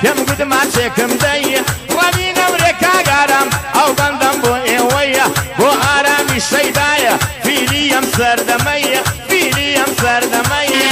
پێم گوتمان چێکم دەیە ڕەوی نەورێ کاگارم ئەو بەندەم بۆ ئێوەیە بۆ ئارامی شەیدایە فیلی ئەم سەردەمەیە فیلی ئەم سەردەمەیە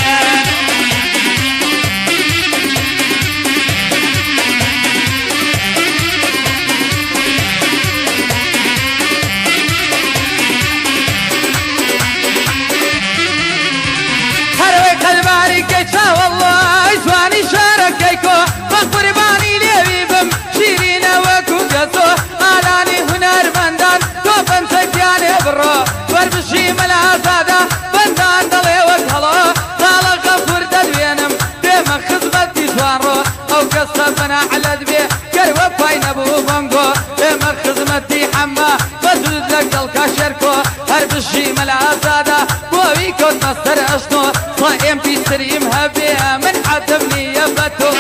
قلباري كيتا والله جواني شاركيكو بقرباني ليبي بم شيرين وكوكتو آلاني هنر بندان تو بنتكياني برو وربشي ملازادا بندان دلي وكهلو طالق غفور دلوينم ديما خزمتي جوانرو او كسبنا على دبي كروا باين ابو بانجو ديما خزمتي حما بزود لك دلكا شركو هربشي ملازادا بوي كون مستر اشنو صايم في سريم هبيها من حتمني يبتو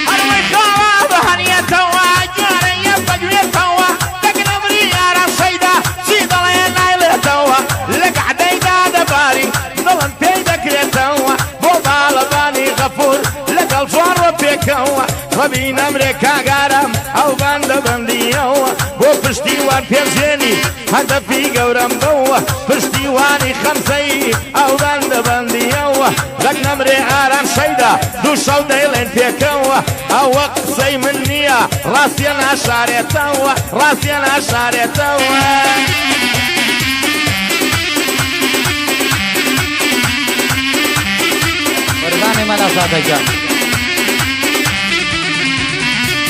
هروي خوا بهنية توا جاري يبجوي توا لكن أمري يا رصيدة سيدة ليلة توا لك عديدة دباري ظلم بيدك توا بوضع لباني غفور لك الفور بيكوا خبين أمريكا قارم أو بند بنديوه بو پشتیوان پێزێنی هەدەفی گەورەم بووە پشتیوانی خەمسەی ئەو بەندە بەندیەوە لەک نەمرێ ئارام شەیدا دوو شەو دەیڵێن پێکەوە ئەوە قسەی من نییە ڕاستیە ناشارێتەوە ڕاستیە ناشارێتەوە قربانی مەلازادە گیان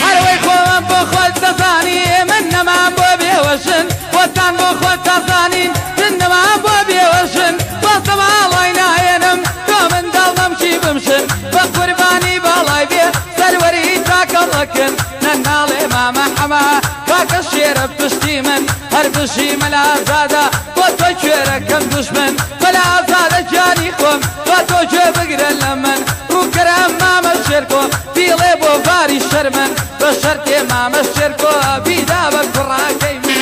هەروەی خۆم بۆ خۆت دەزانی من نەمان بۆ بێوەشن خۆتان بۆ خۆت دەزانین من نەمان بۆ بێوەشن دۆستە باڵای نایێنم تۆ من دڵم چی بمشن بە قوربانی باڵای بێ سەروەری تاکەڵەکن نەناڵێ مامە حەما کاکە شێرە پشتی من هەر بشی مەلازادە بۆ تۆ کوێرەکەم دوشمن مەلازادە جانی خۆم بۆ تۆ گوێ بگرە لە من ڕووکەرم مامە شێرکۆ بیڵێ بۆ باری شەرمن بە شەرتێ مامە شێرکۆ بیدا بە کوڕاکەی من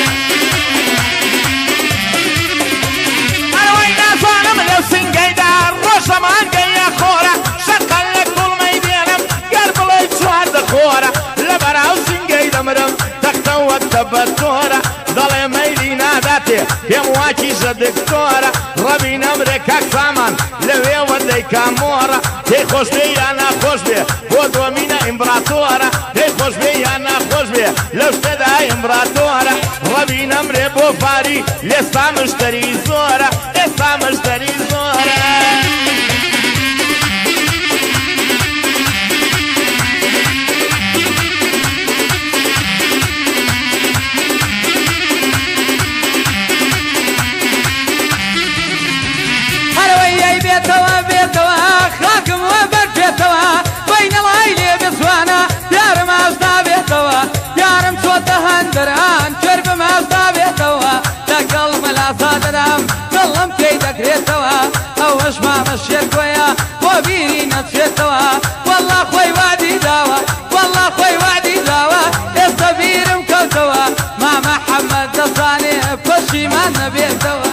ئەوەی نازانم لەو سنگەیدا ڕۆژەمان گەیە خۆرە شەقەل لە کوڵمەی دێنم گەر بڵێ چوار دەخۆرە لە بەراو سنگەی دەمرم تەختە وەک تەبەتۆرە دەڵێ مەیلی ناداتێ پێم واکیژە دکتۆرە ڕەبی نەمرێ کاک سامان لەوێوە دەیکا مۆڕە پێی خۆش بێ یا ناخۆش بێ بۆ دۆمینە ئیمبراتۆرە پێی خۆش بێ یا ناخۆش بێ لەو شتەدا ئیمبراتۆرە ڕەبی نەمرێ بۆ فاری لێستا مشتری زۆرە ئێستا مشتری زۆرە هەروەی بێتەوە بێتەوە خاکم وە بەرپێتەوە بەینەڵای لێ بزوانە یارم ئاشنا بێتەوە یارم چۆتە هەندەران کوێر بم ئاشنا بێتەوە لەگەڵ مەلازادەدام دڵم پێی دەکرێتەوە ئەوەش مامە شێرکۆیە بۆ بیری نەچێتەوە وەڵڵا خۆی وادی داوە وەڵڵا خۆی وادی داوە ئێستا بیرم کەوتەوە مامە حەمەد دەزانێ پەشیمان نەبێتەوە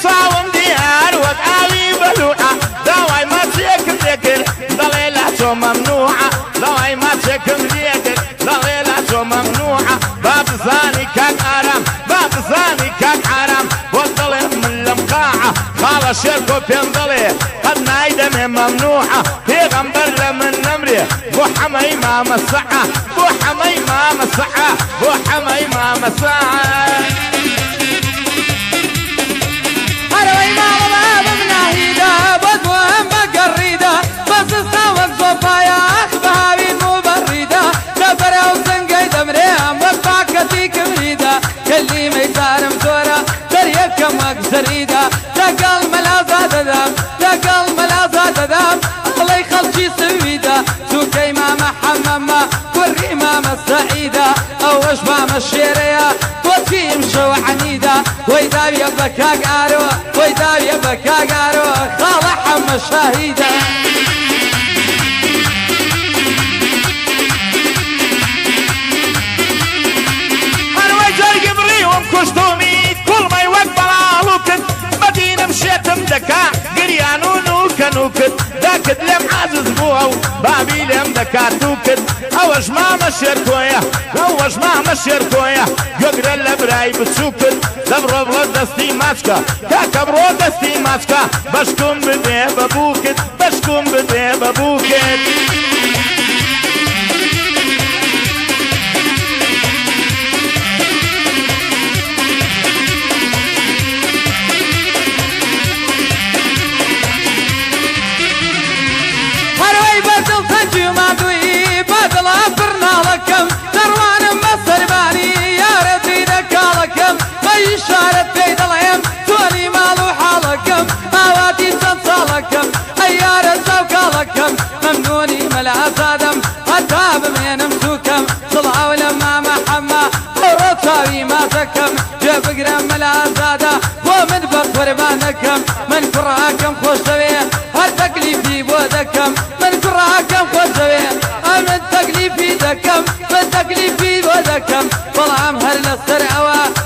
چاوم دیار وەک ئاوی بەلوعە داوای ماچێکم دێکرد دەڵێ لا تۆ مەمنوعە داوای ماچێکم دێکرد دەڵێ لا تۆ مەمنوعە با بزانی کاک ئارام با بزانی کاک ئارام وەک دەڵێ من لەم قاعە خاڵە شێرکۆ پێم دەڵێ قەت نایدەمێ مەمنوعە پێغەمبەر لە من نەمرێ بۆ حەمەی مامە سەعە بۆ حەمەی مامە سەعە بۆ حەمەی مامە سەعە هەروەی ماڵە بابم ناهیدا بۆ دووەم بەگەڕیدا بەسستا وەک زۆپایە ئەخ بەهاوین و بەڕیدا لە بەرەو زەنگەی دەمرێم وەک پاکەتی کمریدا کەلیمەی زارم زۆرە دەریەکەم وەک زەریدا لەگەڵ مەلازادەدام لەگەڵ مەلازادەدام ئەڵەی خەڵکی سویدا چووکەی مامە حەمەمە کوڕی مامە سەعیدا ئەوەش مامە شێرەیە بۆچیم شەوە عنیدا وەی داویە بە کاک ئارۆ وەی داویە بە کاک ئارۆ خاڵە حەمە شاهیدا وكت داكت لم عزز بوه بابي لم دكات وكت اوش ما مشيركويا اوش ما مشيركويا يقرا لبراي بتسوكت دبرو برو دستي ماسكا كاكا برو دستي ماسكا بشكم بدي ببوكت بشكم بدي ببوكت إشارة بيد العين تولي مالو حالكم مواتي تنصالكم أيار الزوق لكم ممنوني ملا زادم أتاب من مسوكم طلعوا لما محمى ورطاوي ما تكم جاب قرم ملا زادا ومن بطور بانكم من كراكم خوش سويه هالتكليفي بودكم من كراكم خوش سويه من تكليفي دكم من تكليفي بودكم والعام هل السرعوة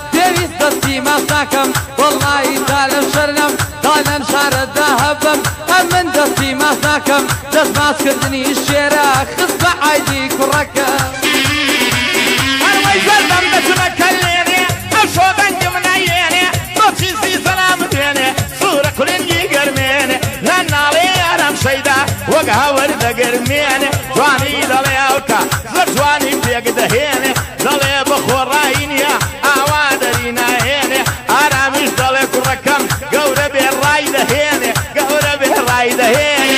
دستي ما ساكم والله تعالى شرنم تعالى نشار الذهبم من دستي ما ساكم دست ما سكرتني الشيرة خصب عيدي كركم انا ويزلم بسمك الليني اشو بنت من عيني نفسي سلام ديني صورة كلنجي قرميني لان علي انا مشيدا وقها وردة قرميني جواني دلي اوكا زرجواني بيق دهيني دلي بخور راينيا اوادرينا هيني انا مش دلي كركم قورة بالراي دهيني قورة بالراي دهيني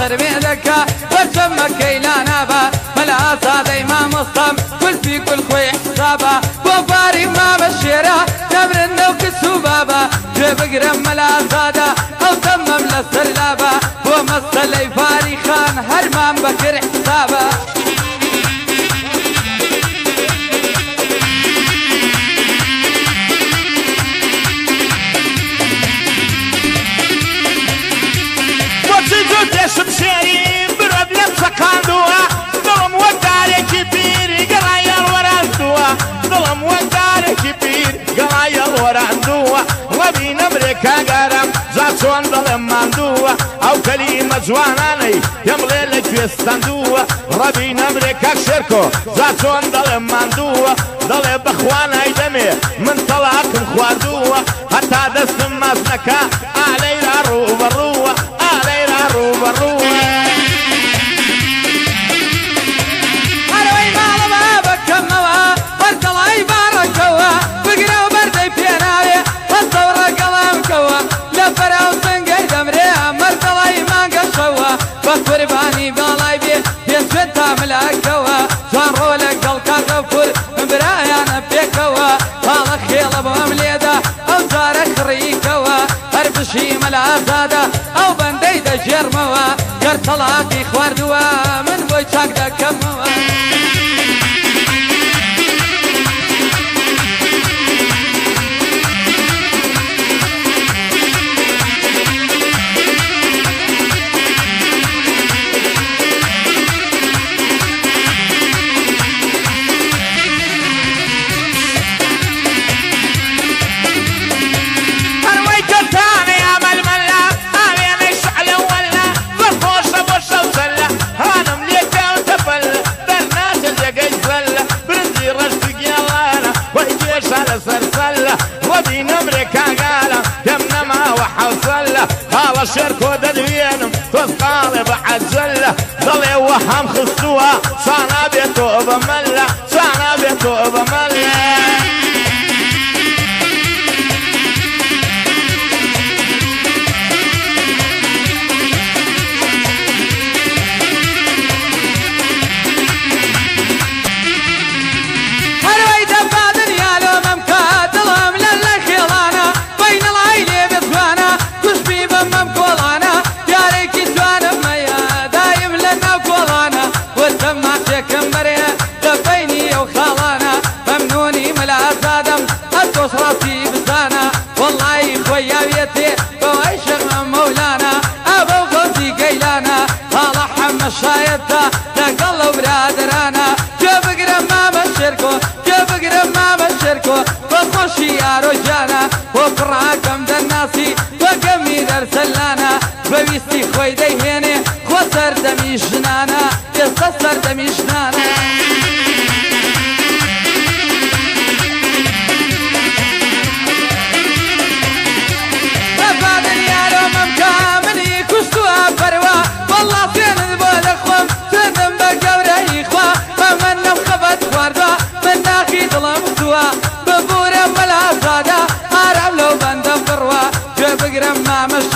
شرميدك وتمك كيلا نابا ملا صادي ما مصطم كل في كل خوي حسابا وفاري ما بشيرا نبر النوك السبابا جيب قرم ملا صادا او تمم للسلابا ومصلي فاري خان هرمان بكر حسابا شمشيري برد لمسكاندوها ظلم وداري كبير قرايا الوراندوها ظلم وداري كبير قرايا الوراندوها وبين امريكا قرم زاتون ظلم ماندوها او كلمة زواناني يملي لك في استندوها ربين امريكا شركو زاتون ظلم ماندوها ظلم بخوانا يدمي من طلاق مخوادوها حتى دست مازنكا علينا روبا روبا علينا روبا روبا هروي مال بابك كموا برد الله يباركوا بقرا وبردي بيناوي والثورة قلم كوا لفرا وسنقي دمريها مرد الله ما قشوا بكبر باني بالاي بيه بيسفتا ملاكوا جان رولك قلقا غفور برايا نبيكوا هالا خيل ابو امليدا او زارك ريكوا هربشي ملا زادا او بندي دا جرموا قرطلاقي خواردوا من بوي شاك دا كموا وبين امريكا قاله يمنا ما وحوصله هذا الشرك ودلوينم تثقال بعد زله ظل يوهم خصوها صانا بيته بمله صانا بيته بمله شایەتە لەگەڵ لەو برادرانە گوێ بگرە مامە شێرکۆ گوێ بگرە مامە شێرکۆ بە خۆشی ئارۆجانە بۆ پڕاکەم دەرناسی وەگەمی دەرسەلانە بەویستی خۆی دەیهێنێ خۆ سەردەمی ژنانە ئێستا سەردەمی ژنانە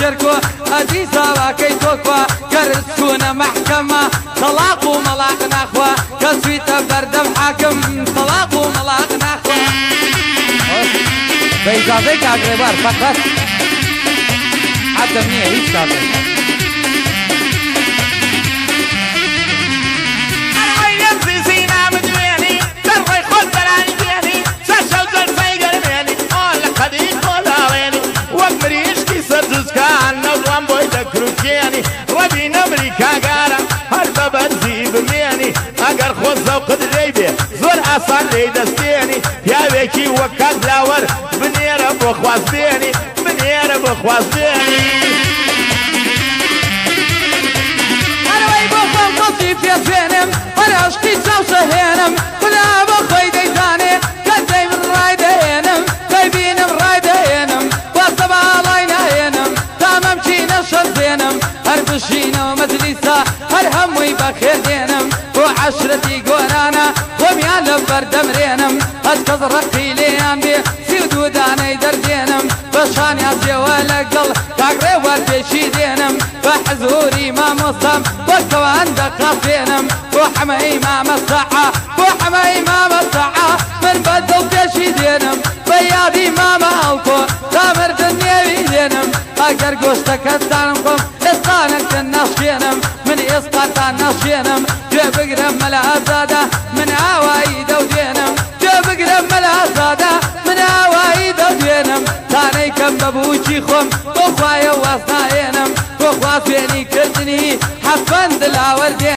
شركو هذه سواكي توكوا كرسونا محكمة طلاق وملاق نخوة كسويتا بردم حاكم طلاق وملاق نخوة بإجازتك أقربار فقط حتى منيه هيش كافر ربي أمريكا قارا هربا بنزي بميني أقر خوزة وقدري بي زور أصان لي دستيني يا بيكي وكاد لاور بنير بخواز بيني بنير بخواز بيني أنا ويبوخم قصي في فينم أنا أشكي تاوسة هينم ولا بخوي ديزاني كدي من راي دينم كيبينم راي دينم وصبا علينا هينم تامم شينا شرزينم هربشينا ومجلسة هرهموي بخير دينم وعشرتي قورانا وميان لبردم رينم أشكز رقي ليان بي سيودو داني دردينم بشان ياسي ولقل كاقري وردشي دينم بحزوري ما مصم وكوان دقافينم وحمي ما مسعى وحمي ما مسعى من بدل بيشي دينم بيادي ما مالكو تامر دنيا بيدينم أقر قوشتك التانكم إسقانك الناشينم من إسقاطان ناشينم جيب قرم الأزادة من عوايد ودينم جيب قرم الأزادة من عوايد ودينم تاني كم ببوشي خم وخوايا واسناينم وخوا فيني كردني حفن دلاور دينم